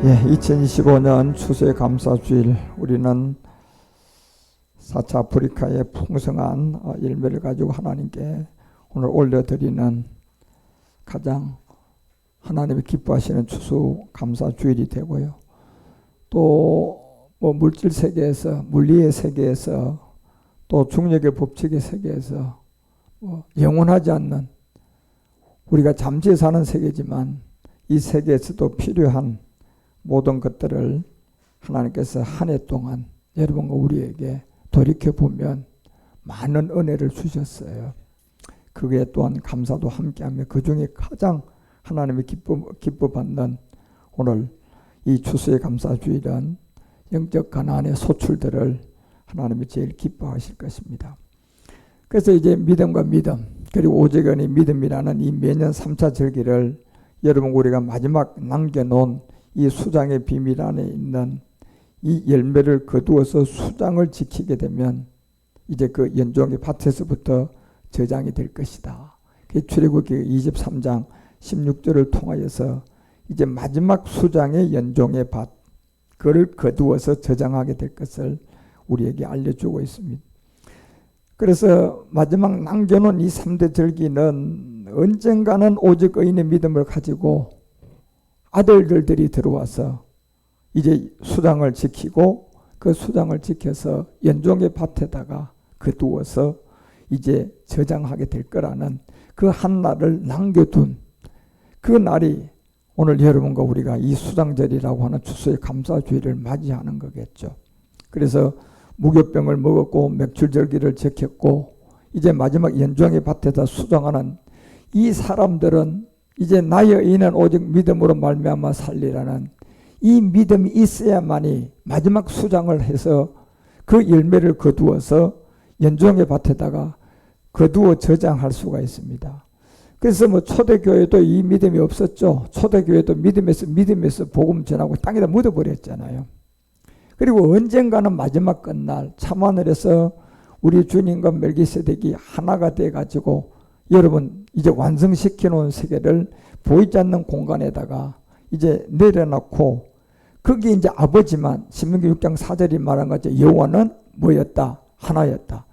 2025년 추수의 감사주일, 우리는 4차 아프리카의 풍성한 열매를 가지고 하나님께 오늘 올려드리는 가장 하나님이 기뻐하시는 추수 감사주일이 되고요. 또 물질 세계에서, 물리의 세계에서, 또 중력의 법칙의 세계에서 영원하지 않는, 우리가 잠시 사는 세계지만 이 세계에서도 필요한 모든 것들을 하나님께서 한 해 동안 여러분과 우리에게 돌이켜보면 많은 은혜를 주셨어요. 그게 또한 감사도 함께하며 그 중에 가장 하나님이 기뻐받는 오늘 이 추수의 감사주일은 영적 가나안의 소출들을 하나님이 제일 기뻐하실 것입니다. 그래서 이제 믿음과 믿음, 그리고 오직은의 믿음이라는 이 매년 3차 절기를 여러분 우리가 마지막 남겨놓은 이 수장의 비밀 안에 있는 이 열매를 거두어서 수장을 지키게 되면 이제 그 연종의 밭에서부터 저장이 될 것이다. 출애굽기 23장 16절을 통하여서 이제 마지막 수장의 연종의 밭, 그를 거두어서 저장하게 될 것을 우리에게 알려주고 있습니다. 그래서 마지막 남겨놓은 이 3대 절기는 언젠가는 오직 의인의 믿음을 가지고 아들들이 들어와서 이제 수장을 지키고 그 수장을 지켜서 연종의 밭에다가 거두어서 이제 저장하게 될 거라는 그 한 날을 남겨둔 그 날이 오늘 여러분과 우리가 이 수장절이라고 하는 추수의 감사주일을 맞이하는 거겠죠. 그래서 무교병을 먹었고 맥출절기를 지켰고 이제 마지막 연종의 밭에다 수장하는 이 사람들은 이제 나의 의인은 오직 믿음으로 말미암아 살리라는 이 믿음이 있어야만이 마지막 수장을 해서 그 열매를 거두어서 연종의 밭에다가 거두어 저장할 수가 있습니다. 그래서 초대교회도 이 믿음이 없었죠. 초대교회도 믿음에서 복음 전하고 땅에다 묻어버렸잖아요. 그리고 언젠가는 마지막 끝날 참하늘에서 우리 주님과 멜기세덱이 하나가 돼가지고 여러분 이제 완성시켜 놓은 세계를 보이지 않는 공간에다가 이제 내려놓고 거기 이제 아버지만 신명기 6장 4절이 말한 것처럼 여호와는 뭐였다? 하나였다.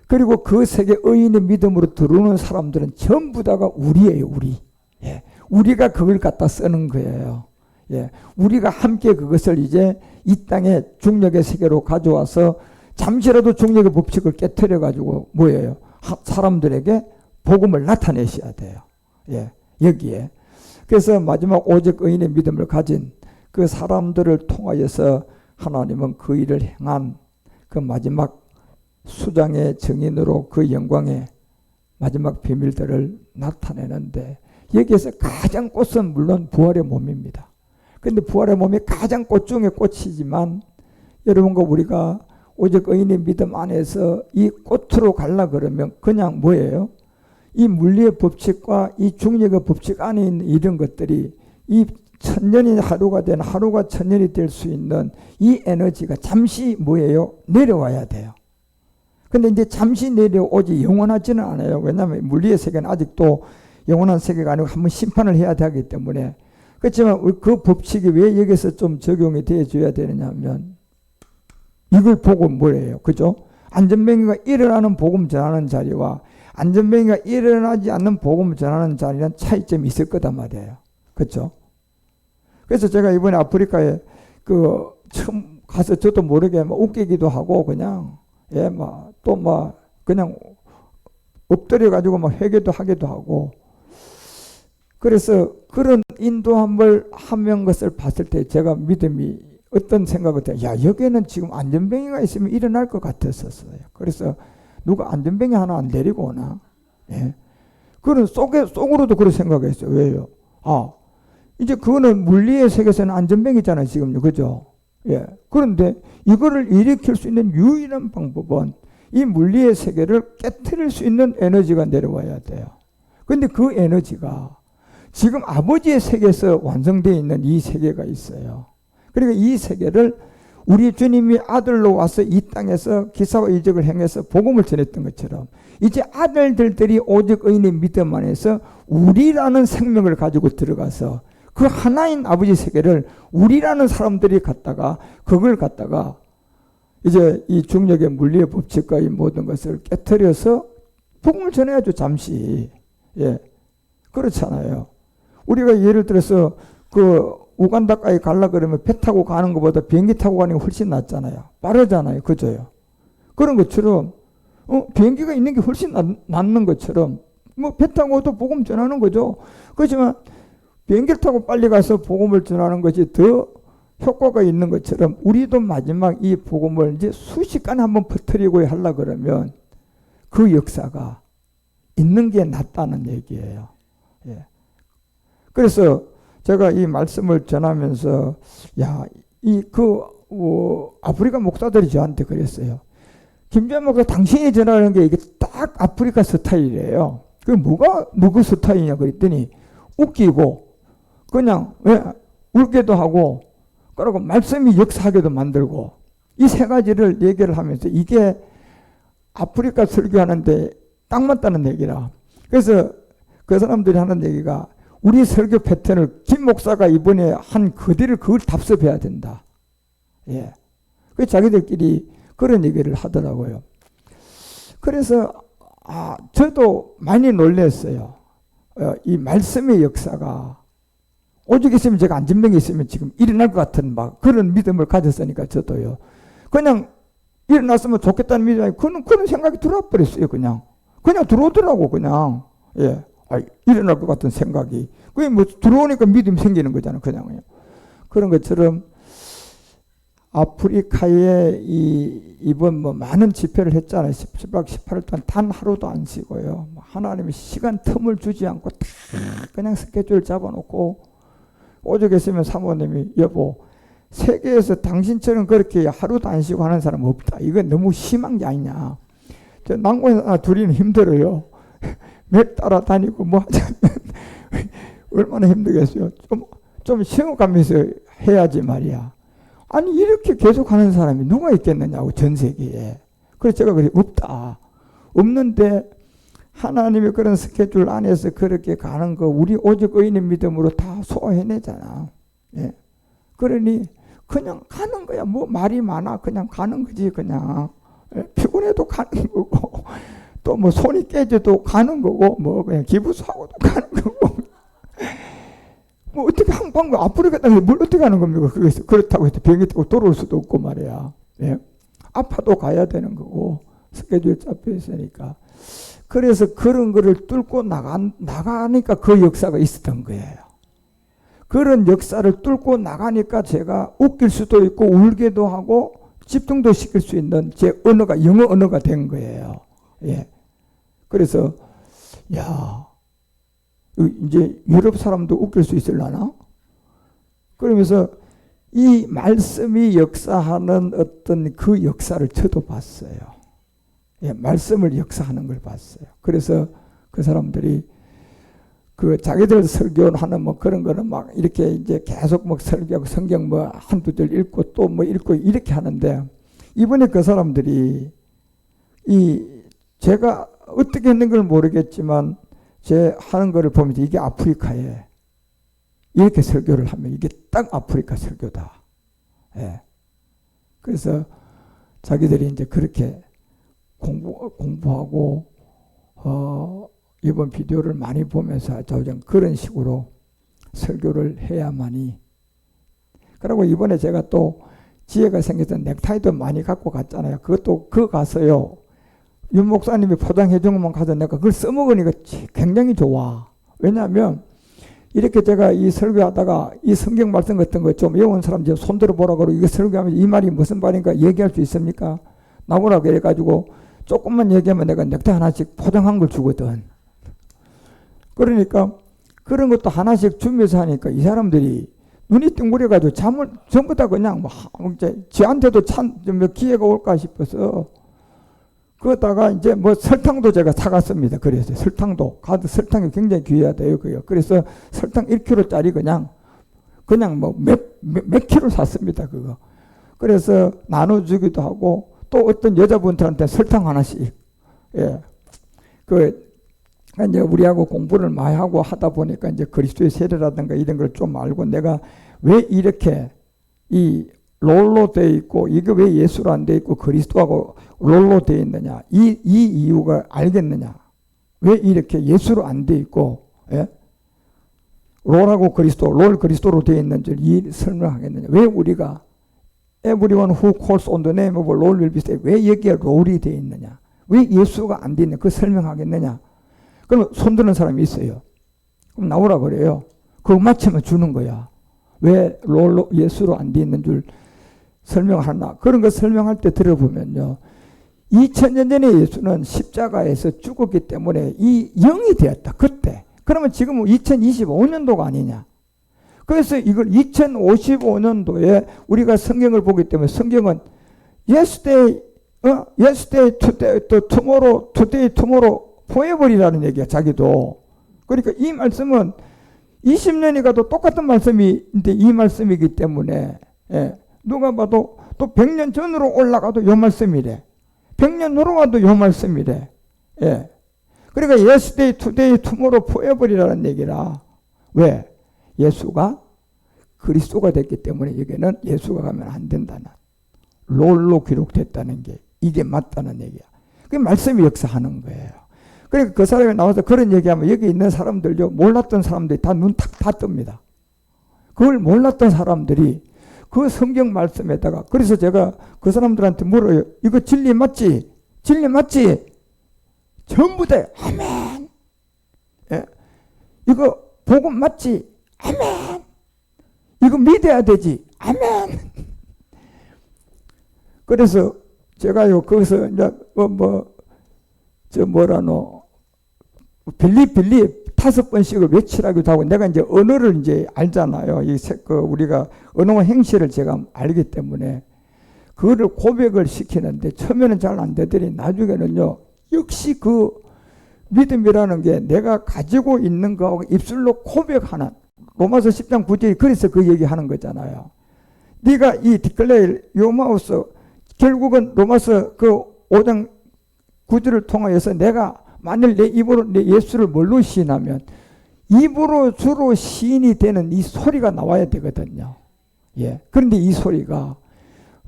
그리고 그 세계 의인의 믿음으로 들어오는 사람들은 전부 다가 우리예요. 우리. 예. 우리가 그걸 갖다 쓰는 거예요. 예. 우리가 함께 그것을 이제 이 땅의 중력의 세계로 가져와서 잠시라도 중력의 법칙을 깨트려 가지고 뭐예요? 사람들에게 복음을 나타내셔야 돼요. 예, 여기에. 그래서 마지막 오직 의인의 믿음을 가진 그 사람들을 통하여서 하나님은 그 일을 행한 그 마지막 수장의 증인으로 그 영광의 마지막 비밀들을 나타내는데 여기에서 가장 꽃은 물론 부활의 몸입니다. 그런데 부활의 몸이 가장 꽃 중에 꽃이지만 여러분과 우리가 오직 의인의 믿음 안에서 이 꽃으로 가려 그러면 그냥 뭐예요? 이 물리의 법칙과 이 중력의 법칙 안에 있는 이런 것들이 이 천년이 하루가 된 하루가 천년이 될 수 있는 이 에너지가 잠시 뭐예요? 내려와야 돼요. 근데 이제 잠시 내려오지 영원하지는 않아요. 왜냐하면 물리의 세계는 아직도 영원한 세계가 아니고 한번 심판을 해야 되기 때문에. 그렇지만 그 법칙이 왜 여기서 좀 적용이 되어줘야 되느냐 하면 이걸 보고 뭐예요? 그죠? 안전병기가 일어나는 복음 전하는 자리와 안전병기가 일어나지 않는 복음을 전하는 자리는 차이점이 있을 거단 말이에요. 그렇죠? 그래서 제가 이번에 아프리카에 처음 가서 저도 모르게 웃기기도 하고 그냥 그냥 엎드려 가지고 회개도 하기도 하고 그래서 그런 인도함을 하는 것을 봤을 때 제가 믿음이 어떤 생각을 때 여기에는 지금 안전병기가 있으면 일어날 것 같았었어요. 그래서 누가 안전병기 하나 안 데리고 오나? 예. 그런 속으로도 그런 생각했어요. 왜요? 이제 그거는 물리의 세계에서는 안전병이잖아요, 지금요. 그죠? 예. 그런데 이거를 일으킬 수 있는 유일한 방법은 이 물리의 세계를 깨트릴 수 있는 에너지가 내려와야 돼요. 그런데 그 에너지가 지금 아버지의 세계에서 완성되어 있는 이 세계가 있어요. 그러니까 이 세계를 우리 주님이 아들로 와서 이 땅에서 기사와 이적을 행해서 복음을 전했던 것처럼 이제 아들들이 오직 의인의 믿음 안에서 우리라는 생명을 가지고 들어가서 그 하나인 아버지 세계를 우리라는 사람들이 갖다가 그걸 갖다가 이제 이 중력의 물리의 법칙과 이 모든 것을 깨트려서 복음을 전해야죠. 잠시. 예, 그렇잖아요. 우리가 예를 들어서 그 우간다까지 가려 그러면 배 타고 가는 것보다 비행기 타고 가는 게 훨씬 낫잖아요. 빠르잖아요. 그죠요. 그런 것처럼 비행기가 있는 게 훨씬 낫는 것처럼 뭐 배 타고도 복음 전하는 거죠. 그렇지만 비행기를 타고 빨리 가서 복음을 전하는 것이 더 효과가 있는 것처럼 우리도 마지막 이 복음을 이제 수시간 한번 퍼뜨리고 하려 그러면 그 역사가 있는 게 낫다는 얘기예요. 예. 그래서 제가 이 말씀을 전하면서 아프리카 목사들이 저한테 그랬어요. 김주환 목사 당신이 전하는 게 이게 딱 아프리카 스타일이에요. 그 뭐가 누구 스타일이냐 그랬더니 웃기고 그냥 울게도 하고 그리고 말씀이 역사하게도 만들고 이 세 가지를 얘기를 하면서 이게 아프리카 설교하는데 딱 맞다는 얘기라. 그래서 그 사람들이 하는 얘기가 우리 설교 패턴을 김 목사가 이번에 한 그대로 그걸 답습해야 된다. 예. 그 자기들끼리 그런 얘기를 하더라고요. 그래서 저도 많이 놀랐어요. 이 말씀의 역사가 오죽 있으면 제가 안전병이 있으면 지금 일어날 것 같은 막 그런 믿음을 가졌으니까 저도요. 그냥 일어났으면 좋겠다는 믿음이 그런 생각이 들어와 버렸어요. 그냥 들어오더라고 그냥. 예. 일어날 것 같은 생각이. 그게 뭐 들어오니까 믿음이 생기는 거잖아요. 그냥요. 그런 것처럼 아프리카에 이번 뭐 많은 집회를 했잖아요. 17박 18일 동안 단 하루도 안 쉬고요. 하나님이 시간 틈을 주지 않고 다 그냥 스케줄 잡아놓고 오죽 했으면 사모님이 여보 세계에서 당신처럼 그렇게 하루도 안 쉬고 하는 사람 없다. 이건 너무 심한 게 아니냐. 저 남과 둘이는 힘들어요. 몇 따라다니고 뭐 하자면 얼마나 힘들겠어요. 좀 쉬어가면서 해야지 말이야. 아니 이렇게 계속 하는 사람이 누가 있겠느냐고 전 세계에. 그래서 제가 그래 없다. 없는데 하나님의 그런 스케줄 안에서 그렇게 가는 거 우리 오직 의인의 믿음으로 다 소화해내잖아. 예. 그러니 그냥 가는 거야. 뭐 말이 많아. 그냥 가는 거지 그냥. 예. 피곤해도 가는 거고 또 뭐 손이 깨져도 가는 거고 뭐 그냥 기부사고도 가는 거고 뭐 어떻게 한 방금 아프리카 땅에 뭘 어떻게 하는 겁니까? 그렇다고 해서 비행기 타고 돌아올 수도 없고 말이야. 예. 아파도 가야 되는 거고 스케줄 잡혀 있으니까. 그래서 그런 거를 뚫고 나가니까 그 역사가 있었던 거예요. 그런 역사를 뚫고 나가니까 제가 웃길 수도 있고 울게도 하고 집중도 시킬 수 있는 제 언어가 영어 언어가 된 거예요. 예. 그래서 이제 유럽 사람도 웃길 수 있을라나? 그러면서 이 말씀이 역사하는 어떤 그 역사를 저도 봤어요. 예, 말씀을 역사하는 걸 봤어요. 그래서 그 사람들이 그 자기들 설교하는 뭐 그런 거는 막 이렇게 이제 계속 막 설교하고 성경 뭐 한두 절 읽고 또 뭐 읽고 이렇게 하는데 이번에 그 사람들이 제가 어떻게 했는 걸 모르겠지만 제 하는 거를 보면서 이게 아프리카에 이렇게 설교를 하면 이게 딱 아프리카 설교다. 예. 그래서 자기들이 이제 그렇게 공부하고 이번 비디오를 많이 보면서 그런 식으로 설교를 해야만이. 그리고 이번에 제가 또 지혜가 생겨서 넥타이도 많이 갖고 갔잖아요. 그것도 가서요. 윤 목사님이 포장해 준 것만 가서 내가 그걸 써먹으니까 굉장히 좋아. 왜냐하면 이렇게 제가 이 설교하다가 이 성경 말씀 같은 거 좀 외운 사람 이제 손들어 보라고 그러고 이거 설교하면 이 말이 무슨 말인가 얘기할 수 있습니까? 나오라고 해가지고 조금만 얘기하면 내가 넥타이 하나씩 포장한 걸 주거든. 그러니까 그런 것도 하나씩 주면서 하니까 이 사람들이 눈이 띵그려가지고 잠을 전부 다 그냥 이제 지한테도 참 기회가 올까 싶어서 그러다가 이제 뭐 설탕도 제가 사갔습니다. 그래서 설탕도 설탕이 굉장히 귀하대요. 그래서 설탕 1kg짜리 그냥 뭐 몇 킬로 샀습니다. 그거. 그래서 나눠주기도 하고 또 어떤 여자분들한테 설탕 하나씩. 예. 그러니까 이제 우리하고 공부를 많이 하고 하다 보니까 이제 그리스도의 세례라든가 이런 걸 좀 알고 내가 왜 이렇게 이 롤로 돼 있고 이게 왜 예수로 안 돼 있고 그리스도하고 롤로 돼 있느냐 이 이유가 알겠느냐 왜 이렇게 예수로 안 돼 있고 예? 롤하고 그리스도 롤 그리스도로 돼 있는 줄 설명하겠느냐 왜 우리가 everyone who calls on the name of Lord will be saved 왜 여기에 롤이 돼 있느냐 왜 예수가 안 돼 있느냐 그 설명하겠느냐 그러면 손드는 사람이 있어요. 그럼 나오라 그래요. 그거 맞추면 주는 거야. 왜 롤로 예수로 안 돼 있는 줄 설명하나 그런 거 설명할 때 들어보면요 2000년 전에 예수는 십자가에서 죽었기 때문에 이 영이 되었다 그때 그러면 지금은 2025년도가 아니냐 그래서 이걸 2055년도에 우리가 성경을 보기 때문에 성경은 yesterday, today, tomorrow, today, tomorrow forever이라는 얘기야 자기도 그러니까 이 말씀은 20년이 가도 똑같은 말씀인데 이 말씀이기 때문에 예, 누가 봐도 또 100년 전으로 올라가도 요 말씀이래 100년 후로 가도 요 말씀이래 예. 그러니까 yesterday, today, tomorrow, forever이라는 얘기라 왜? 예수가 그리스도가 됐기 때문에 여기는 예수가 가면 안 된다는 롤로 기록됐다는 게 이게 맞다는 얘기야 그 말씀이 역사하는 거예요 그러니까 그 사람이 나와서 그런 얘기하면 여기 있는 사람들요 몰랐던 사람들이 다 눈 다 뜹니다 그걸 몰랐던 사람들이 그 성경 말씀에다가 그래서 제가 그 사람들한테 물어요 이거 진리 맞지? 진리 맞지? 전부 다 아멘 예? 이거 복음 맞지? 아멘 이거 믿어야 되지? 아멘 그래서 제가요 거기서 이제 빌립 5번씩을 외치라기도 하고 내가 이제 언어를 이제 알잖아요. 우리가 언어와 행실을 제가 알기 때문에 그거를 고백을 시키는데 처음에는 잘 안 되더니 나중에는요 역시 그 믿음이라는 게 내가 가지고 있는 거하고 입술로 고백하는 로마서 10장 9절이 그래서 그 얘기하는 거잖아요. 네가 이 디클레일 요마우스 결국은 로마서 그 5장 9절을 통하여서 내가 만일 내 입으로 내 예수를 뭘로 시인하면 입으로 주로 시인이 되는 이 소리가 나와야 되거든요. 예. 그런데 이 소리가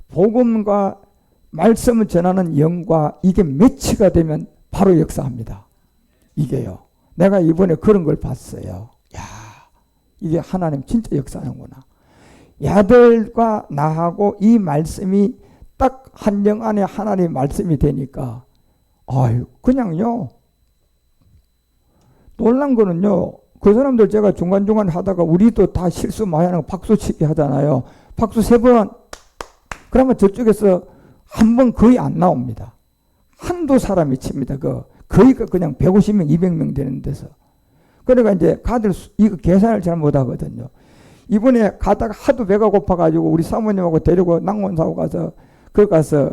복음과 말씀을 전하는 영과 이게 매치가 되면 바로 역사합니다. 이게요. 내가 이번에 그런 걸 봤어요. 야, 이게 하나님 진짜 역사하는구나. 야들과 나하고 이 말씀이 딱 한 영 안에 하나님의 말씀이 되니까 아유 그냥요. 놀란 거는요. 그 사람들 제가 중간중간 하다가 우리도 다 실수 많이 하는 거 박수치기 하잖아요. 박수 3번. 그러면 저쪽에서 한 번 거의 안 나옵니다. 한두 사람이 칩니다. 거의 그냥 150명, 200명 되는 데서. 그러니까 이제 가들 이거 계산을 잘 못하거든요. 이번에 가다가 하도 배가 고파가지고 우리 사모님하고 데리고 낭원사고 가서 거기 가서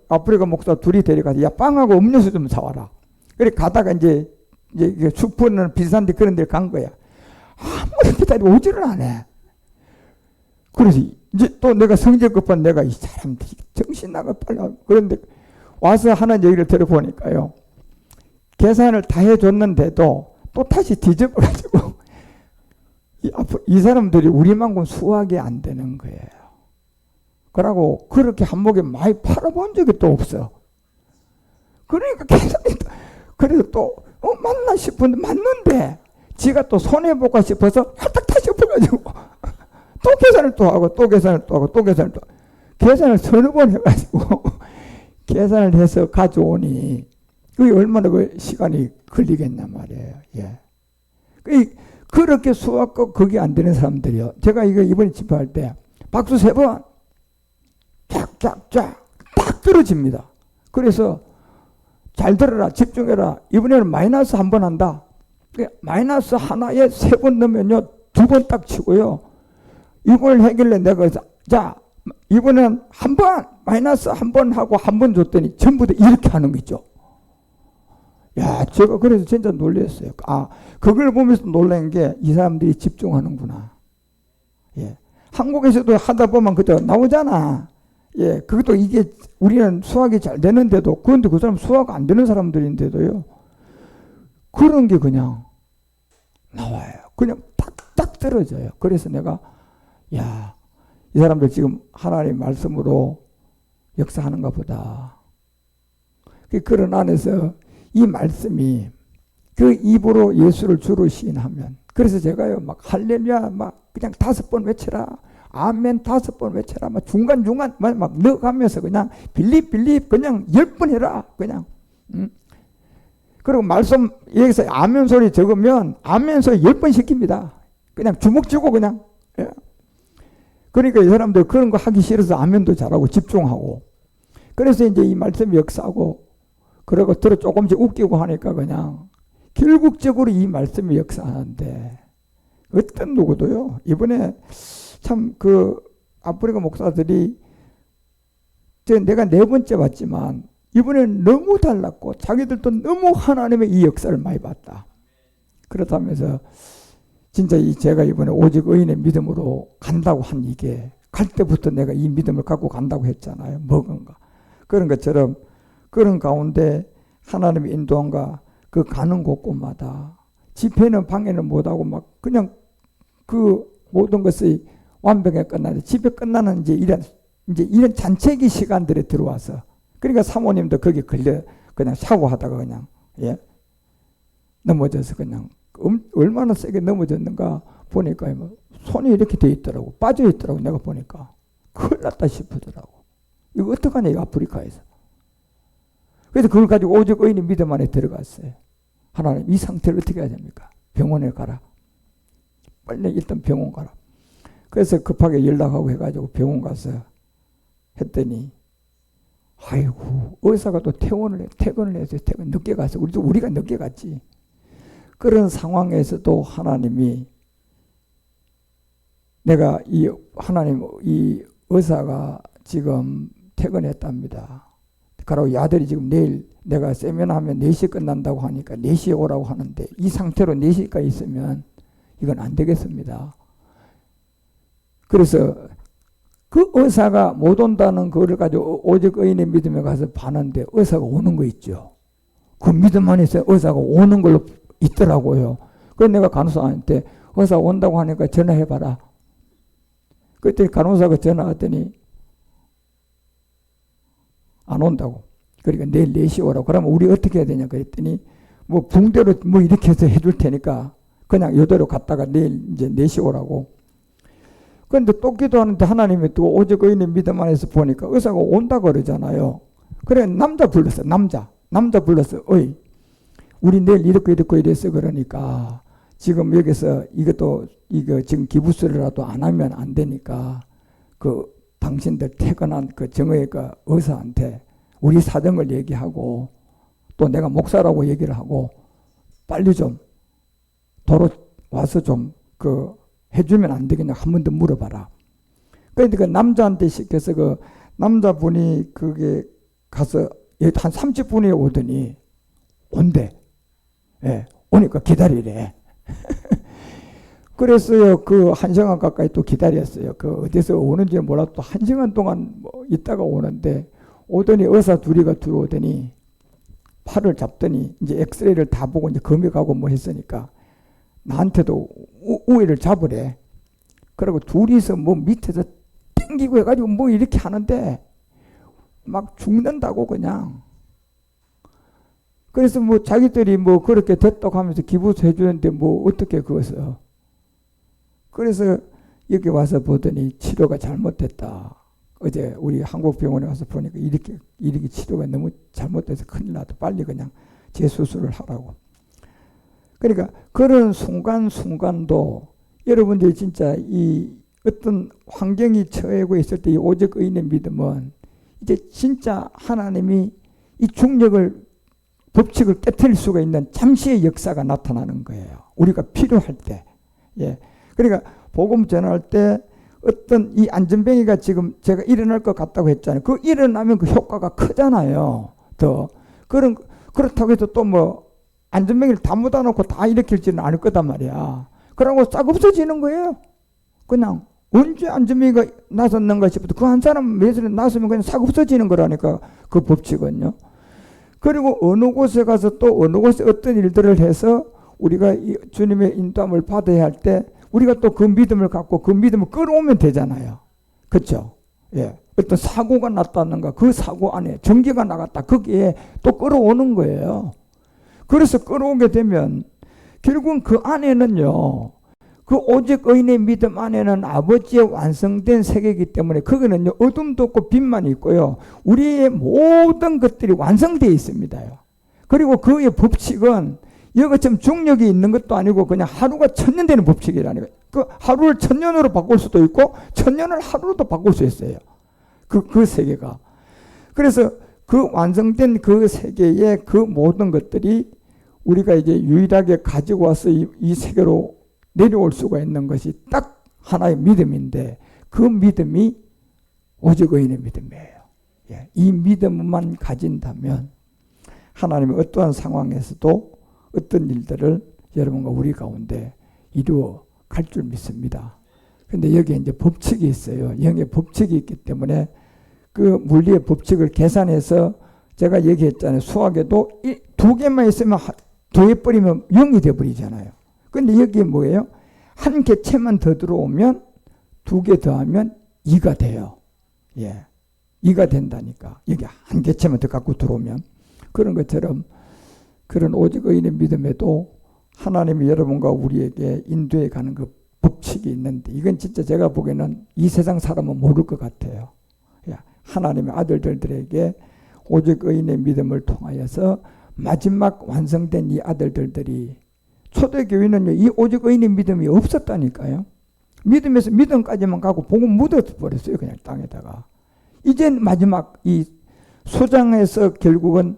아프리카 목사 둘이 데려가서 야 빵하고 음료수 좀 사와라. 그래 가다가 이제 슈퍼는 비싼 데 그런 데 간 거야. 아무리 기다리고 오지를 안 해. 그래서 이제 또 내가 성질 급한 내가 이 사람들이 정신 나가 빨리 그런데 와서 하는 얘기를 들어보니까요. 계산을 다 해줬는데도 또 다시 뒤집어가지고 이 사람들이 우리만큼 수학이 안 되는 거예요. 그러고 그렇게 한목에 많이 팔아본 적이 또 없어. 그러니까 계산이 그래서 또 맞나 싶은데 맞는데 지가 또 손해볼까 싶어서 활딱 다시 엎어가지고 또 계산을 또 하고 또 계산을 또 하고 또 계산을 또 계산을 서너 번 해가지고 계산을 해서 가져오니 그게 얼마나 그 시간이 걸리겠냐 말이에요. 예. 그렇게 수학과 그게 안 되는 사람들이요. 제가 이거 이번에 집회할 때 박수 3번 쫙쫙쫙 딱 떨어집니다. 그래서 잘 들어라 집중해라. 이번에는 마이너스 1번 한다. 마이너스 하나에 3번 넣으면요 2번 딱 치고요. 이걸 하길래 내가 자 이번엔 1번 마이너스 1번 하고 1번 줬더니 전부 다 이렇게 하는 거죠. 야 제가 그래서 진짜 놀랐어요. 그걸 보면서 놀란 게 이 사람들이 집중하는구나. 예. 한국에서도 하다 보면 그저 나오잖아. 예, 그것도 이게 우리는 수학이 잘 되는데도 그런데 그 사람 수학 안 되는 사람들인데도요. 그런 게 그냥 나와요. 그냥 딱 떨어져요. 그래서 내가 야, 이 사람들 지금 하나님 말씀으로 역사하는가 보다. 그런 안에서 이 말씀이 그 입으로 예수를 주로 시인하면, 그래서 제가요 막 할렐루야 막 그냥 5번 외쳐라, 아멘 5번 외쳐라, 막 중간중간 막 넣어가면서 그냥 빌립 그냥 10번 해라 그냥. 그리고 말씀 여기서 아멘 소리 적으면 아멘 소리 10번 시킵니다. 그냥 주먹 쥐고 그냥. 예. 그러니까 이 사람들 그런 거 하기 싫어서 아멘도 잘하고 집중하고. 그래서 이제 이 말씀이 역사하고, 그리고 들어 조금씩 웃기고 하니까 그냥 결국적으로 이 말씀이 역사하는데, 어떤 누구도요 이번에 참 그 아프리카 목사들이 내가 4번째 봤지만 이번에는 너무 달랐고 자기들도 너무 하나님의 이 역사를 많이 봤다. 그렇다면서 진짜 제가 이번에 오직 의인의 믿음으로 간다고 한 이게, 갈 때부터 내가 이 믿음을 갖고 간다고 했잖아요. 뭐건가 그런 것처럼, 그런 가운데 하나님의 인도함과 그 가는 곳곳마다 집회는 방해는 못하고 막 그냥 그 모든 것이 완벽하게 끝나는데, 집회 끝나는 이제 이런 잔치기 시간들에 들어와서, 그러니까 사모님도 거기 걸려 그냥 샤워하다가 그냥 넘어져서 그냥 얼마나 세게 넘어졌는가 보니까 뭐 손이 이렇게 돼 있더라고, 빠져 있더라고. 내가 보니까 큰일 났다 싶더라고. 이거 어떡하냐 이 아프리카에서. 그래서 그걸 가지고 오직 의인의 믿음 안에 들어갔어요. 하나님 이 상태를 어떻게 해야 됩니까? 병원에 가라. 빨리 일단 병원 가라. 그래서 급하게 연락하고 해가지고 병원 가서 했더니, 아이고 의사가 또 퇴근을 해서 늦게 가서, 우리가 늦게 갔지. 그런 상황에서도 하나님이, 내가 이 의사가 지금 퇴근했답니다. 그리고 이 아들이 지금 내일 내가 세미나하면 4시에 끝난다고 하니까 4시에 오라고 하는데, 이 상태로 4시까지 있으면 이건 안 되겠습니다. 그래서 그 의사가 못 온다는 그거를 가지고 오직 의인의 믿음에 가서 봤는데 의사가 오는 거 있죠. 그 믿음 안에서 의사가 오는 걸로 있더라고요. 그래서 내가 간호사한테 의사 온다고 하니까 전화해봐라. 그랬더니 간호사가 전화 왔더니 안 온다고. 그러니까 내일 4시에 오라고. 그러면 우리 어떻게 해야 되냐 그랬더니, 뭐 붕대로 뭐 이렇게 해서 해줄 테니까 그냥 이대로 갔다가 내일 이제 4시에 오라고. 그런데 또 기도하는데 하나님이 또 오직 의인의 믿음 안에서 보니까 의사가 온다 그러잖아요. 그래 남자 불렀어. 남자 불러서, 어이 우리 내일 이렇게 이랬어. 그러니까 지금 여기서 이거 지금 기부수라도 안 하면 안 되니까 그 당신들 퇴근한 그 정의의 그 의사한테 우리 사정을 얘기하고, 또 내가 목사라고 얘기를 하고 빨리 좀 도로 와서 좀 해주면 안 되겠냐 한 번 더 물어봐라. 그런데 그 남자한테 시켜서 그 남자분이 그게 가서 한 30분에 오더니 온대. 예, 오니까 기다리래. 그랬어요. 그 1시간 가까이 또 기다렸어요. 그 어디서 오는지 몰라도 또 1시간 동안 뭐 있다가 오는데, 오더니 의사 둘이가 들어오더니 팔을 잡더니 이제 엑스레이를 다 보고 이제 검역하고 뭐 했으니까 나한테도 우회를 잡으래. 그리고 둘이서 뭐 밑에서 땡기고 해가지고 뭐 이렇게 하는데 막 죽는다고 그냥. 그래서 뭐 자기들이 뭐 그렇게 됐다고 하면서 기부서 해주는데 뭐 어떻게 그것을. 그래서 여기 와서 보더니 치료가 잘못됐다. 어제 우리 한국병원에 와서 보니까 이렇게 치료가 너무 잘못돼서 큰일 나도 빨리 그냥 재수술을 하라고. 그러니까 그런 순간순간도 여러분들이 진짜 이 어떤 환경이 처해고 있을 때 이 오직 의인의 믿음은 이제 진짜 하나님이 이 중력을 법칙을 깨트릴 수가 있는 잠시의 역사가 나타나는 거예요. 우리가 필요할 때. 예. 그러니까 복음 전할 때 어떤 이 안전뱅이가 지금 제가 일어날 것 같다고 했잖아요. 그 일어나면 그 효과가 크잖아요. 더. 그렇다고 해서 또 뭐 안전뱅이를 다 묻어놓고 다 일으킬지는 않을 거단 말이야. 그러고 싹 없어지는 거예요. 그냥 언제 안전뱅이가 나섰는가 싶어도 그 한 사람 매수를 나서면 그냥 싹 없어지는 거라니까 그 법칙은요. 그리고 어느 곳에 가서 또 어느 곳에 어떤 일들을 해서 우리가 주님의 인도함을 받아야 할 때 우리가 또 그 믿음을 갖고 그 믿음을 끌어오면 되잖아요. 그렇죠? 예. 어떤 사고가 났다는가 그 사고 안에 전기가 나갔다 거기에 또 끌어오는 거예요. 그래서 끌어오게 되면 결국은 그 안에는요, 그 오직 의인의 믿음 안에는 아버지의 완성된 세계이기 때문에 거기는요 어둠도 없고 빛만 있고요, 우리의 모든 것들이 완성되어 있습니다요. 그리고 그의 법칙은 여기처럼 중력이 있는 것도 아니고 그냥 하루가 천년 되는 법칙이라는 거예요. 그 하루를 천년으로 바꿀 수도 있고 천년을 하루로도 바꿀 수 있어요. 그 세계가. 그래서 그 완성된 그 세계의 그 모든 것들이 우리가 이제 유일하게 가지고 와서 이 세계로 내려올 수가 있는 것이 딱 하나의 믿음인데 그 믿음이 오직 의인의 믿음이에요. 예, 이 믿음만 가진다면 하나님의 어떠한 상황에서도 어떤 일들을 여러분과 우리 가운데 이루어 갈 줄 믿습니다. 근데 여기에 이제 법칙이 있어요. 영의 법칙이 있기 때문에 그 물리의 법칙을 계산해서 제가 얘기했잖아요. 수학에도 두 개만 있으면 더해버리면 0이 되어버리잖아요. 근데 여기에 뭐예요? 한 개체만 더 들어오면 두 개 더하면 2가 돼요. 예, 2가 된다니까. 여기 한 개체만 더 갖고 들어오면. 그런 것처럼 그런 오직 의인의 믿음에도 하나님이 여러분과 우리에게 인도해 가는 그 법칙이 있는데 이건 진짜 제가 보기에는 이 세상 사람은 모를 것 같아요. 하나님의 아들들에게 오직 의인의 믿음을 통하여서 마지막 완성된 이 아들들이 초대교회는요 이 오직 의인의 믿음이 없었다니까요. 믿음에서 믿음까지만 가고 복음 묻어버렸어요. 그냥 땅에다가. 이제 마지막 이 소장에서 결국은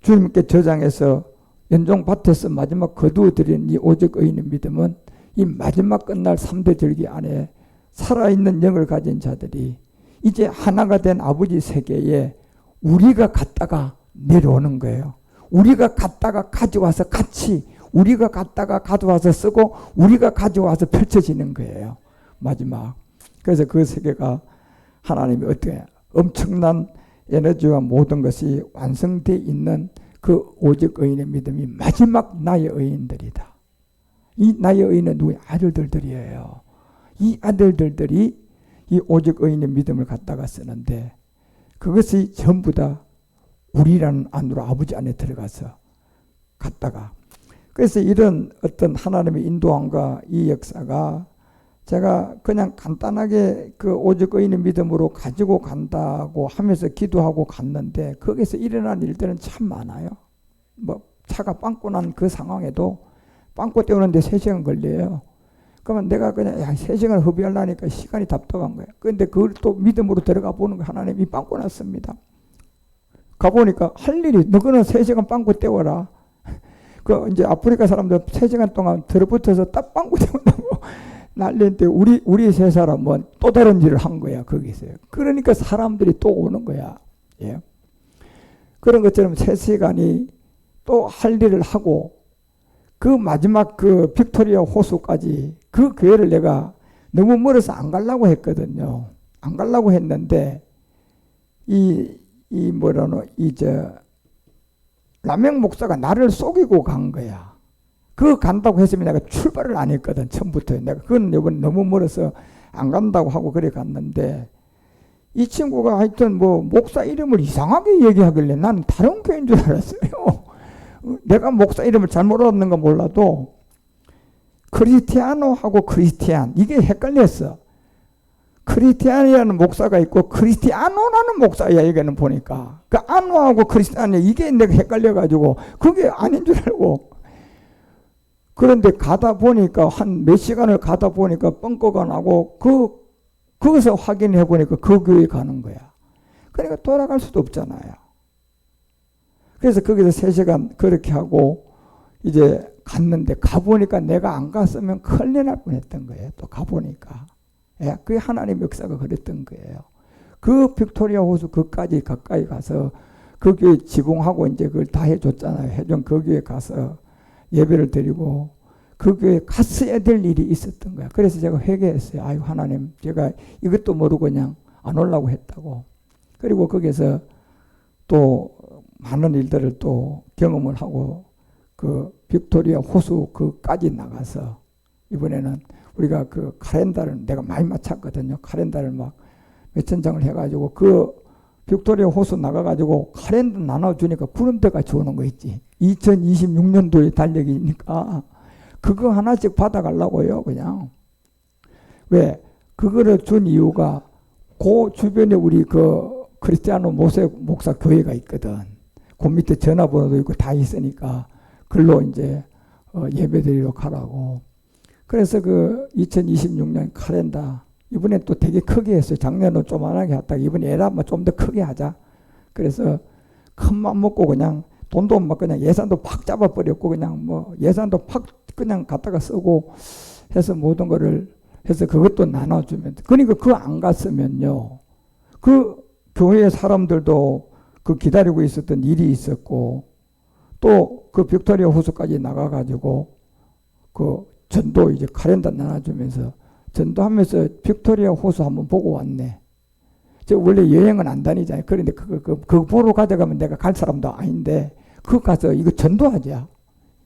주님께 저장해서 연종밭에서 마지막 거두어드린 이 오직 의인의 믿음은 이 마지막 끝날 3대 절기 안에 살아있는 영을 가진 자들이 이제 하나가 된 아버지 세계에 우리가 갔다가 내려오는 거예요. 우리가 갔다가 가져와서 같이 우리가 갔다가 가져와서 쓰고 우리가 가져와서 펼쳐지는 거예요. 마지막. 그래서 그 세계가 하나님이 어떻게 엄청난 에너지와 모든 것이 완성되어 있는 그 오직 의인의 믿음이 마지막 나의 의인들이다. 이 나의 의인은 누구의 아들들이에요. 이 아들들이 이 오직 의인의 믿음을 갖다가 쓰는데 그것이 전부 다 우리라는 안으로 아버지 안에 들어가서 갔다가 그래서 이런 어떤 하나님의 인도함과 이 역사가 제가 그냥 간단하게 그 오직 의인의 믿음으로 가지고 간다고 하면서 기도하고 갔는데 거기서 일어난 일들은 참 많아요. 뭐 차가 빵꾸 난 그 상황에도 빵꾸 떼우는데 3시간 걸려요. 그러면 내가 그냥 3시간 허비하려니까 시간이 답답한 거예요. 그런데 그걸 또 믿음으로 들어가 보는 거 하나님이 빵꾸 났습니다. 가보니까 할 일이 너는 3시간 빵꾸 떼워라. 그 이제 아프리카 사람들 3시간 동안 들어붙어서 딱 빵꾸 떼운다고 난리인데 우리 세 사람은 또 다른 일을 한 거야. 거기서요. 그러니까 사람들이 또 오는 거야. 예. 그런 것처럼 3시간이 또 할 일을 하고 그 마지막 그 빅토리아 호수까지 그 교회를 내가 너무 멀어서 안 가려고 했거든요. 안 가려고 했는데 라명 목사가 나를 속이고 간 거야. 그거 간다고 했으면 내가 출발을 안 했거든. 처음부터. 내가 그건 이번에 너무 멀어서 안 간다고 하고 그래 갔는데 이 친구가 하여튼 뭐 목사 이름을 이상하게 얘기하길래 나는 다른 교회인 줄 알았어요. 내가 목사 이름을 잘못 알았는가 몰라도 크리스티아노하고 크리스티안 이게 헷갈렸어. 크리스티안이라는 목사가 있고 크리스티아노라는 목사야. 여기는 보니까 그 아노하고 크리스티안이 이게 내가 헷갈려가지고 그게 아닌 줄 알고 그런데 가다 보니까 한 몇 시간을 가다 보니까 뻥커가 나고 거기서 확인해 보니까 그 교회 가는 거야. 그러니까 돌아갈 수도 없잖아요. 그래서 거기서 3시간 그렇게 하고 이제 갔는데 가보니까 내가 안 갔으면 큰일 날 뻔했던 거예요. 또 가보니까. 예, 그게 하나님의 역사가 그랬던 거예요. 그 빅토리아 호수 그까지 가까이 가서 그 교회 지붕하고 이제 그걸 다 해줬잖아요. 해준 그 교회 가서 예배를 드리고 그 교회에 갔어야 될 일이 있었던 거야. 그래서 제가 회개했어요. 아유 하나님 제가 이것도 모르고 그냥 안 오려고 했다고. 그리고 거기서 또 많은 일들을 또 경험을 하고 그 빅토리아 호수 그까지 나가서 이번에는 우리가 그 카렌다를 내가 많이 맞췄거든요. 카렌다를 막 몇천 장을 해가지고 그 빅토리아 호수 나가가지고 카렌다 나눠주니까 구름대같이 오는 거 있지. 2026년도의 달력이니까 그거 하나씩 받아가려고요. 그냥 왜 그거를 준 이유가 그 주변에 우리 그 크리스티아노 모세 목사 교회가 있거든. 그 밑에 전화번호도 있고 다 있으니까 글로 이제 예배드리러 가라고. 그래서 그 2026년 카렌다 이번에 또 되게 크게 했어요. 작년은 조만하게 했다가 이번에 에라마 좀 더 크게 하자. 그래서 큰 맘 먹고 그냥 돈도 막 그냥 예산도 팍 잡아버렸고 그냥 뭐 예산도 팍 그냥 갖다가 쓰고 해서 모든 거를 해서 그것도 나눠주면, 그러니까 그거 안 갔으면요 그 교회 사람들도 그 기다리고 있었던 일이 있었고 또 그 빅토리아 호수까지 나가가지고 그 전도 이제 카렌다 나눠주면서 전도하면서 빅토리아 호수 한번 보고 왔네. 저 원래 여행은 안 다니잖아요. 그런데 그거 보러 가져가면 내가 갈 사람도 아닌데 그거 가서 이거 전도하자.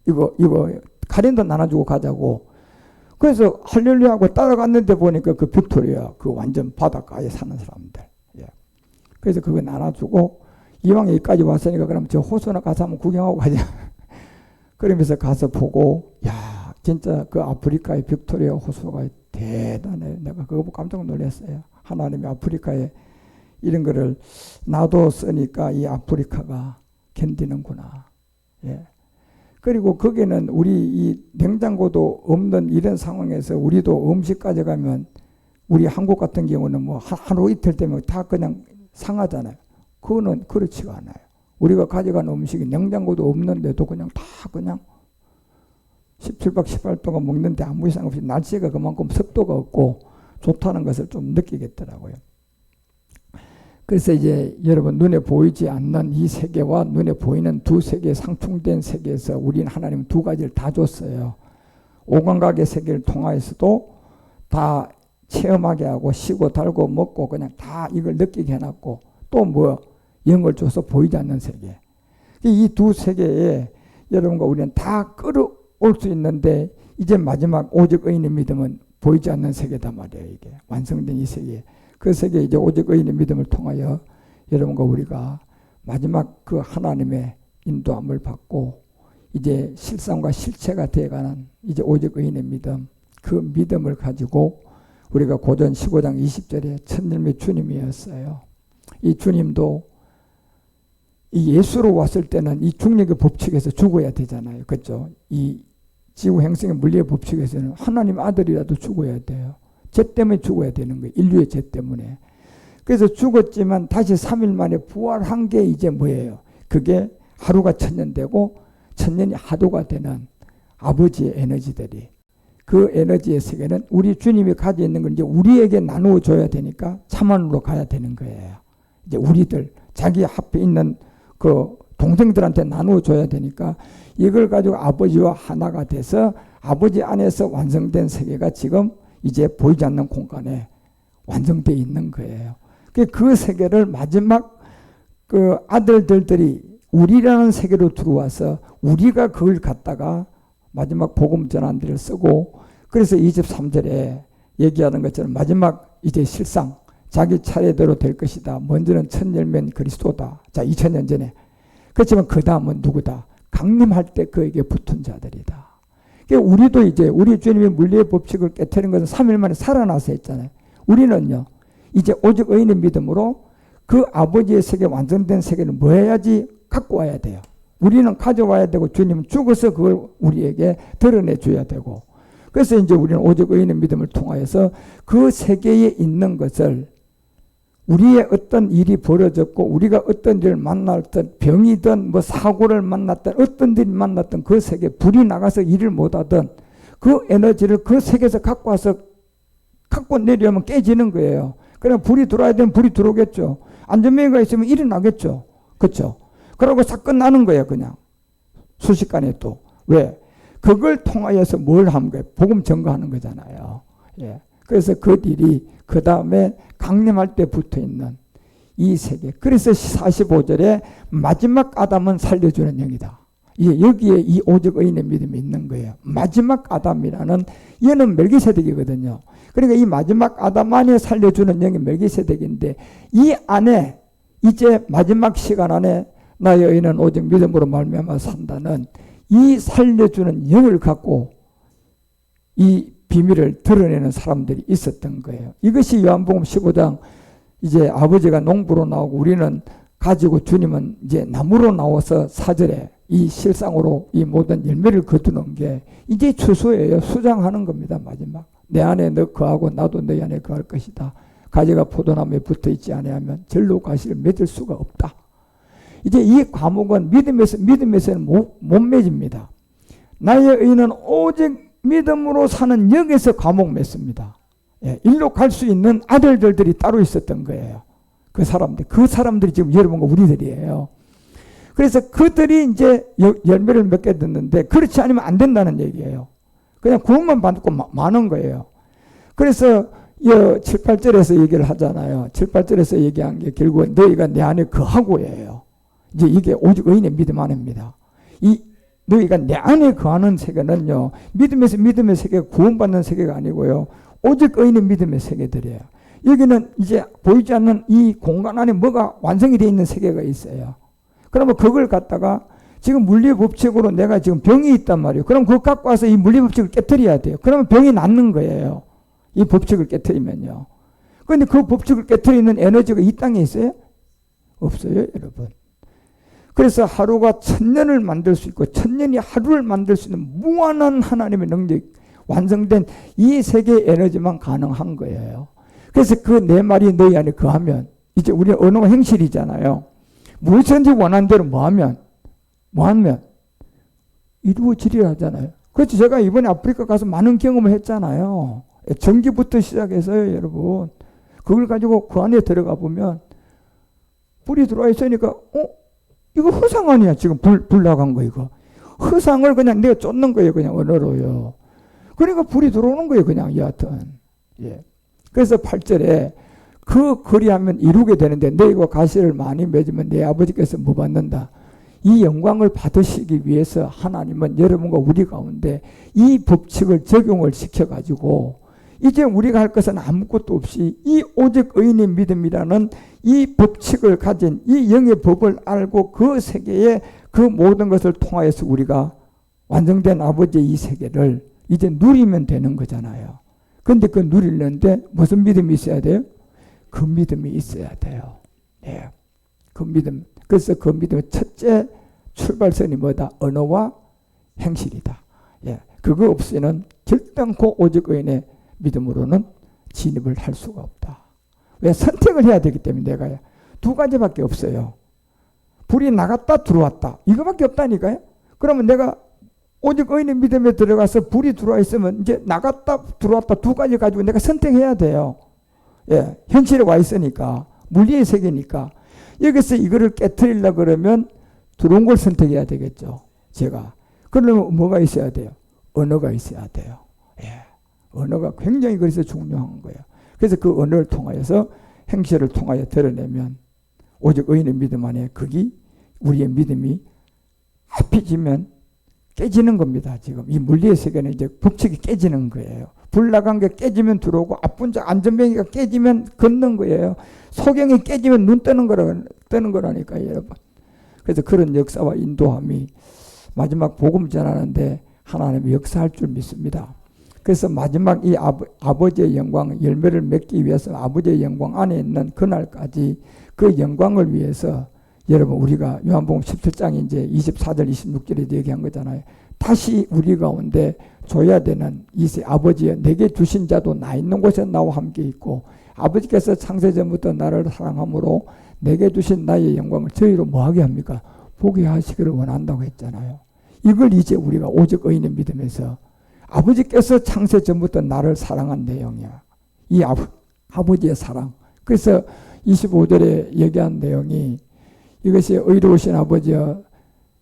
이거 카렌다 나눠주고 가자고. 그래서 할렐루야 하고 따라갔는데 보니까 그 빅토리아 그 완전 바닷가에 사는 사람들. 예. 그래서 그거 나눠주고 이왕 여기까지 왔으니까 그럼 저 호수나 가서 한번 구경하고 가자. 그러면서 가서 보고 야 진짜 그 아프리카의 빅토리아 호수가 대단해. 내가 그거 보고 깜짝 놀랐어요. 하나님이 아프리카에 이런 거를 나도 쓰니까 이 아프리카가 견디는구나. 예. 그리고 거기는 우리 이 냉장고도 없는 이런 상황에서 우리도 음식 가져가면 우리 한국 같은 경우는 뭐 하루 이틀 되면 다 그냥 상하잖아요. 그거는 그렇지가 않아요. 우리가 가져간 음식이 냉장고도 없는데도 그냥 다 그냥 17박 18일 동안 먹는데 아무 이상 없이 날씨가 그만큼 습도가 없고 좋다는 것을 좀 느끼겠더라고요. 그래서 이제 여러분 눈에 보이지 않는 이 세계와 눈에 보이는 두 세계 상충된 세계에서 우리는 하나님 두 가지를 다 줬어요. 오감각의 세계를 통하여서도 다 체험하게 하고 쉬고 달고 먹고 그냥 다 이걸 느끼게 해놨고 또 뭐 영을 줘서 보이지 않는 세계. 이 두 세계에 여러분과 우리는 다 끌어올 수 있는데 이제 마지막 오직 의인의 믿음은 보이지 않는 세계다 말이에요. 이게 완성된 이 세계. 그 세계 이제 오직 의인의 믿음을 통하여 여러분과 우리가 마지막 그 하나님의 인도함을 받고 이제 실상과 실체가 되어가는 이제 오직 의인의 믿음, 그 믿음을 가지고 우리가 고전 15장 20절에 첫 열매 주님이었어요. 이 주님도 이 예수로 왔을 때는 이 중력의 법칙에서 죽어야 되잖아요. 그렇죠? 이 지구 행성의 물리의 법칙에서는 하나님 아들이라도 죽어야 돼요. 죄 때문에 죽어야 되는 거예요. 인류의 죄 때문에. 그래서 죽었지만 다시 3일 만에 부활한 게 이제 뭐예요? 그게 하루가 1000년 되고 1000년이 하루가 되는 아버지의 에너지들이, 그 에너지의 세계는 우리 주님이 가지고 있는 걸 이제 우리에게 나누어 줘야 되니까 참안으로 가야 되는 거예요. 이제 우리들 자기 앞에 있는 그 동생들한테 나누어 줘야 되니까 이걸 가지고 아버지와 하나가 돼서 아버지 안에서 완성된 세계가 지금 이제 보이지 않는 공간에 완성되어 있는 거예요. 그 세계를 마지막 그 아들들이 우리라는 세계로 들어와서 우리가 그걸 갖다가 마지막 복음 전환들을 쓰고, 그래서 23절에 얘기하는 것처럼 마지막 이제 실상 자기 차례대로 될 것이다. 먼저는 첫 열매는 그리스도다. 자, 2000년 전에. 그렇지만 그 다음은 누구다? 강림할 때 그에게 붙은 자들이다. 그러니까 우리도 이제 우리 주님이 물리의 법칙을 깨트린 것은 3일 만에 살아나서 했잖아요. 우리는요 이제 오직 의인의 믿음으로 그 아버지의 세계, 완성된 세계를 뭐 해야지? 갖고 와야 돼요. 우리는 가져와야 되고 주님은 죽어서 그걸 우리에게 드러내 줘야 되고, 그래서 이제 우리는 오직 의인의 믿음을 통하여서 그 세계에 있는 것을, 우리의 어떤 일이 벌어졌고 우리가 어떤 일을 만났든 병이든 뭐 사고를 만났든 어떤 일을 만났든 그 세계에 불이 나가서 일을 못하든 그 에너지를 그 세계에서 갖고 와서 갖고 내려오면 깨지는 거예요. 그럼 불이 들어와야 되면 불이 들어오겠죠. 안전망이가 있으면 일이 나겠죠. 그렇죠? 그러고 사건 나는 거예요. 그냥 순식간에. 또 왜? 그걸 통하여서 뭘 하는 거예요? 복음 전가하는 거잖아요. 예. 그래서 그 일이 그 다음에 강림할 때 붙어 있는 이 세계. 그래서 45절에 마지막 아담은 살려주는 영이다. 여기에 이 오직 의인의 믿음이 있는 거예요. 마지막 아담이라는 얘는 멜기세덱이거든요. 그러니까 이 마지막 아담 안에 살려주는 영이 멜기세덱인데 이 안에 이제 마지막 시간 안에 나의 의인은 오직 믿음으로 말미암아 산다는 이 살려주는 영을 갖고 이 비밀을 드러내는 사람들이 있었던 거예요. 이것이 요한복음 15장 이제 아버지가 농부로 나오고 우리는 가지고 주님은 이제 나무로 나와서 4절에 이 실상으로 이 모든 열매를 거두는 게 이제 추수예요. 수장하는 겁니다. 마지막. 내 안에 너 거하고 나도 너 안에 거할 것이다. 가지가 포도나무에 붙어있지 아니하면 절로 가시를 맺을 수가 없다. 이제 이 과목은 믿음에서는 못 맺습니다. 나의 의인은 오직 믿음으로 사는 영에서 과목 맺습니다. 일로 갈 수 있는 아들들이 따로 있었던 거예요. 그 사람들이 지금 여러분과 우리들이에요. 그래서 그들이 이제 열매를 맺게 됐는데 그렇지 않으면 안 된다는 얘기예요. 그냥 구원만 받고 마는 거예요. 그래서 7, 8절에서 얘기를 하잖아요. 7, 8절에서 얘기한 게 결국은 너희가 내 안에 거하고예요. 이제 이게 오직 의인의 믿음 안입니다. 이 너희가 내 안에 거하는 세계는요, 믿음의 세계가 구원받는 세계가 아니고요, 오직 의인의 믿음의 세계들이에요. 여기는 이제 보이지 않는 이 공간 안에 뭐가 완성이 되어 있는 세계가 있어요. 그러면 그걸 갖다가 지금 물리의 법칙으로 내가 지금 병이 있단 말이에요. 그럼 그거 갖고 와서 이 물리의 법칙을 깨뜨려야 돼요. 그러면 병이 낫는 거예요. 이 법칙을 깨뜨리면요. 그런데 그 법칙을 깨뜨리는 에너지가 이 땅에 있어요? 없어요, 여러분. 그래서 하루가 1000년을 만들 수 있고 1000년이 하루를 만들 수 있는 무한한 하나님의 능력, 완성된 이 세계의 에너지만 가능한 거예요. 그래서 그 내 말이 너희 안에 거하면, 이제 우리 언어가 행실이잖아요. 무엇인지 원하는 대로 뭐하면 이루어지리라 하잖아요. 그렇죠. 제가 이번에 아프리카 가서 많은 경험을 했잖아요. 전기부터 시작해서요, 여러분. 그걸 가지고 그 안에 들어가 보면 불이 들어와 있으니까 이거 허상 아니야. 지금 불 나간 거 이거. 허상을 그냥 내가 쫓는 거예요. 그냥 언어로요. 그러니까 불이 들어오는 거예요. 그냥 여하튼. 예. 그래서 8절에 그 그리하면 이루게 되는데 너희가 가시를 많이 맺으면 내 아버지께서 뭐 받는다. 이 영광을 받으시기 위해서 하나님은 여러분과 우리 가운데 이 법칙을 적용을 시켜가지고 이제 우리가 할 것은 아무것도 없이 이 오직 의인의 믿음이라는 이 법칙을 가진 이 영의 법을 알고 그 세계에 그 모든 것을 통하여서 우리가 완성된 아버지의 이 세계를 이제 누리면 되는 거잖아요. 그런데 그 누리려는데 무슨 믿음이 있어야 돼요? 그 믿음이 있어야 돼요. 예. 그 믿음. 그래서 그 믿음의 첫째 출발선이 뭐다? 언어와 행실이다. 예. 그거 없이는 결단코 오직 의인의 믿음으로는 진입을 할 수가 없다. 왜? 선택을 해야 되기 때문에 내가 두 가지밖에 없어요. 불이 나갔다 들어왔다. 이거밖에 없다니까요. 그러면 내가 오직 의인의 믿음에 들어가서 불이 들어와 있으면 이제 나갔다 들어왔다 두 가지 가지고 내가 선택해야 돼요. 예, 현실에 와 있으니까. 물리의 세계니까. 여기서 이거를 깨트리려고 그러면 들어온 걸 선택해야 되겠죠. 제가. 그러려면 뭐가 있어야 돼요? 언어가 있어야 돼요. 예. 언어가 굉장히 그래서 중요한 거예요. 그래서 그 언어를 통하여서 행실을 통하여 드러내면 오직 의인의 믿음 안에 거기 우리의 믿음이 합해지면 깨지는 겁니다. 지금 이 물리의 세계는 이제 법칙이 깨지는 거예요. 불 나간 게 깨지면 들어오고 앞분자 안전뱅이가 깨지면 걷는 거예요. 소경이 깨지면 눈 뜨는 거라니까요, 여러분. 그래서 그런 역사와 인도함이 마지막 복음 전하는데 하나님이 역사할 줄 믿습니다. 그래서 마지막 이 아버지의 영광, 열매를 맺기 위해서 아버지의 영광 안에 있는 그날까지 그 영광을 위해서 여러분 우리가 요한복음 17장 이제 24절 26절에 얘기한 거잖아요. 다시 우리 가운데 줘야 되는 이 아버지의 내게 주신 자도 나 있는 곳에 나와 함께 있고 아버지께서 창세전부터 나를 사랑함으로 내게 주신 나의 영광을 저희로 뭐하게 합니까? 보게 하시기를 원한다고 했잖아요. 이걸 이제 우리가 오직 의인의 믿음에서 아버지께서 창세전부터 나를 사랑한 내용이야. 이 아버지의 사랑. 그래서 25절에 얘기한 내용이 이것이 의로우신 아버지여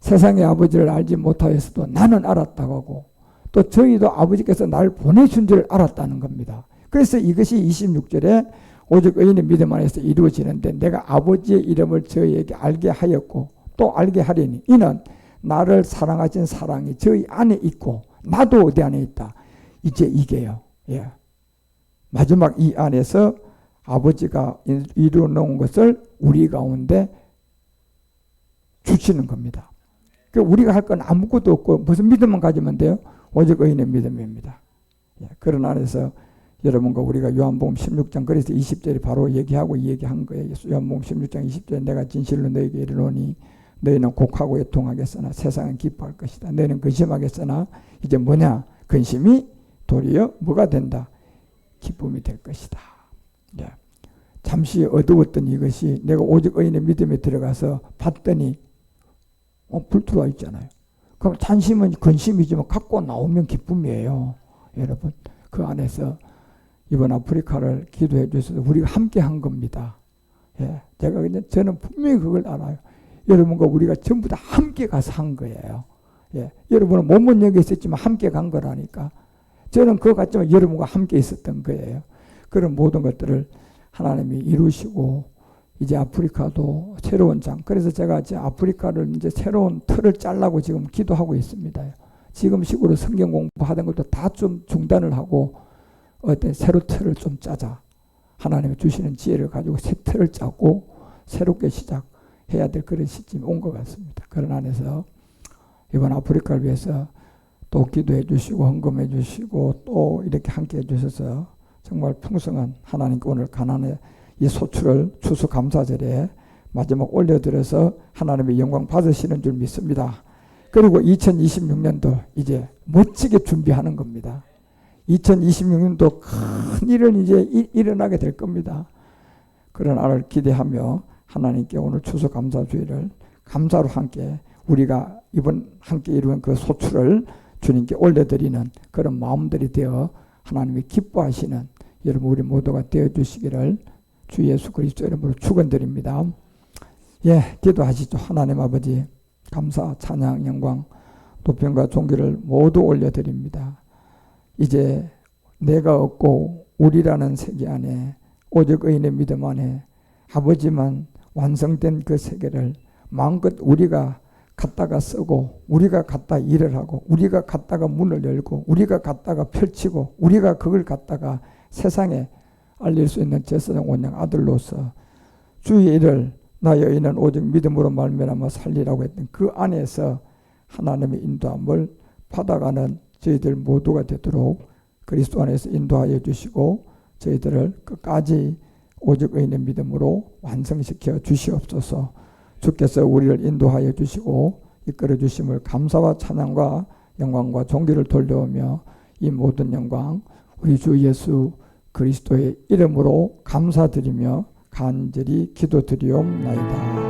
세상의 아버지를 알지 못하였어도 나는 알았다고 하고 또 저희도 아버지께서 나를 보내준 줄 알았다는 겁니다. 그래서 이것이 26절에 오직 의인의 믿음 안에서 이루어지는데 내가 아버지의 이름을 저희에게 알게 하였고 또 알게 하리니 이는 나를 사랑하신 사랑이 저희 안에 있고 나도 어디 안에 있다. 이제 이게요. 예. 마지막 이 안에서 아버지가 이루어 놓은 것을 우리 가운데 주시는 겁니다. 그러니까 우리가 할 건 아무것도 없고 무슨 믿음만 가지면 돼요? 오직 의인의 믿음입니다. 예. 그런 안에서 여러분과 우리가 요한복음 16장 그래서 20절이 바로 얘기한 거예요. 요한복음 16장 20절에 내가 진실로 너에게 이르노니 너희는 곡하고 애통하겠으나 세상은 기뻐할 것이다. 너희는 근심하겠으나 이제 뭐냐? 근심이 도리어 뭐가 된다? 기쁨이 될 것이다. 예. 잠시 어두웠던 이것이 내가 오직 의인의 믿음에 들어가서 봤더니 불 들어와 있잖아요. 그럼 잠시면 근심이지만 갖고 나오면 기쁨이에요. 여러분 그 안에서 이번 아프리카를 기도해 주셔서 우리가 함께 한 겁니다. 예. 저는 분명히 그걸 알아요. 여러분과 우리가 전부 다 함께 가서 한 거예요. 예. 여러분은 몸은 여기 있었지만 함께 간 거라니까. 저는 그거 같지만 여러분과 함께 있었던 거예요. 그런 모든 것들을 하나님이 이루시고 이제 아프리카도 새로운 장. 그래서 제가 이제 아프리카를 이제 새로운 틀을 짜려고 지금 기도하고 있습니다. 지금 식으로 성경 공부하던 것도 다 좀 중단을 하고 어떤 새로 틀을 좀 짜자. 하나님이 주시는 지혜를 가지고 새 틀을 짜고 새롭게 시작해야 될 그런 시점이 온 것 같습니다. 그런 안에서 이번 아프리카를 위해서 또 기도해 주시고 헌금해 주시고 또 이렇게 함께 해 주셔서 정말 풍성한 하나님께 오늘 가난의 이 소출을 추수감사절에 마지막 올려드려서 하나님의 영광 받으시는 줄 믿습니다. 그리고 2026년도 이제 멋지게 준비하는 겁니다. 2026년도 큰 일은 이제 일어나게 될 겁니다. 그런 날을 기대하며 하나님께 오늘 추수감사주의를 감사로 함께 우리가 이번 함께 이루는 그 소출을 주님께 올려드리는 그런 마음들이 되어 하나님이 기뻐하시는 여러분 우리 모두가 되어주시기를 주 예수 그리스도 이름으로 축원드립니다. 예, 기도하시죠. 하나님 아버지 감사, 찬양, 영광, 높임과 존귀를 모두 올려드립니다. 이제 내가 없고 우리라는 세계 안에 오직 의인의 믿음 안에 아버지만 완성된 그 세계를 마음껏 우리가 갖다가 쓰고 우리가 갖다 일을 하고 우리가 갖다가 문을 열고 우리가 갖다가 펼치고 우리가 그걸 갖다가 세상에 알릴 수 있는 제사장 원양 아들로서 주의 일을 나의 의인은 오직 믿음으로 말미암아 살리라고 했던 그 안에서 하나님의 인도함을 받아가는 저희들 모두가 되도록 그리스도 안에서 인도하여 주시고 저희들을 끝까지 오직 의인의 믿음으로 완성시켜 주시옵소서. 주께서 우리를 인도하여 주시고 이끌어 주심을 감사와 찬양과 영광과 존귀를 돌려오며 이 모든 영광 우리 주 예수 그리스도의 이름으로 감사드리며 간절히 기도드리옵나이다.